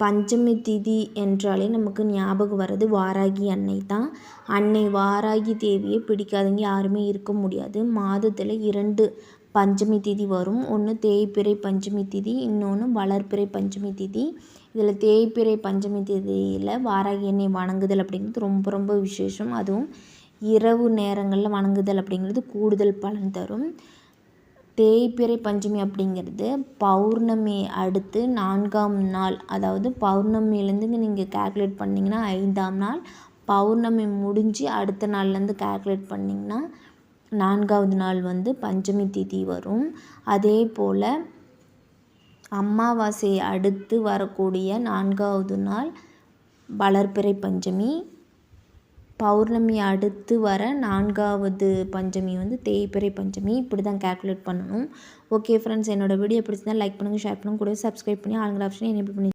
பஞ்சமி திதி என்றாலே நமக்கு ஞாபகம் வர்றது வாராகி அன்னை தான். அன்னை வாராகி தேவியை பிடிக்காதவங்க யாருமே இருக்க முடியாது. மாதத்தில் 2 பஞ்சமி திதி வரும். ஒன்று தேய்பிறை பஞ்சமி திதி, இன்னொன்று வளர்பிறை பஞ்சமி திதி. இதில் தேய்பிறை பஞ்சமி திதியில் வாராகி அன்னை வணங்குதல் அப்படிங்கிறது ரொம்ப ரொம்ப விசேஷம். அதுவும் இரவு நேரங்களில் வணங்குதல் அப்படிங்கிறது கூடுதல் பலன் தரும். தேய்பிறை பஞ்சமி அப்படிங்கிறது பௌர்ணமி அடுத்து 4ஆம் நாள், அதாவது பௌர்ணமிலேருந்து நீங்கள் கால்குலேட் பண்ணிங்கன்னா 5ஆம் நாள், பௌர்ணமி முடிஞ்சு அடுத்த நாள்லேருந்து கால்குலேட் பண்ணிங்கன்னா 4ஆவது நாள் பஞ்சமி திதி வரும். அதே போல் அமாவாசை அடுத்து வரக்கூடிய 4ஆவது நாள் வளர்பிறை பஞ்சமி, பௌர்ணமி அடுத்து வர 4ஆவது பஞ்சமி தேய்பிறை பஞ்சமி. இப்படி தான் கால்குலேட் பண்ணணும். ஓகே ஃப்ரெண்ட்ஸ், என்னோடய வீடியோ பிடிச்சிருந்தா லைக் பண்ணுங்கள், ஷேர் பண்ணுங்கள், கூட சப்ஸ்கிரைப் பண்ணி ஆளுங்கிற ஆப்ஷனை எனேபிள் பண்ணி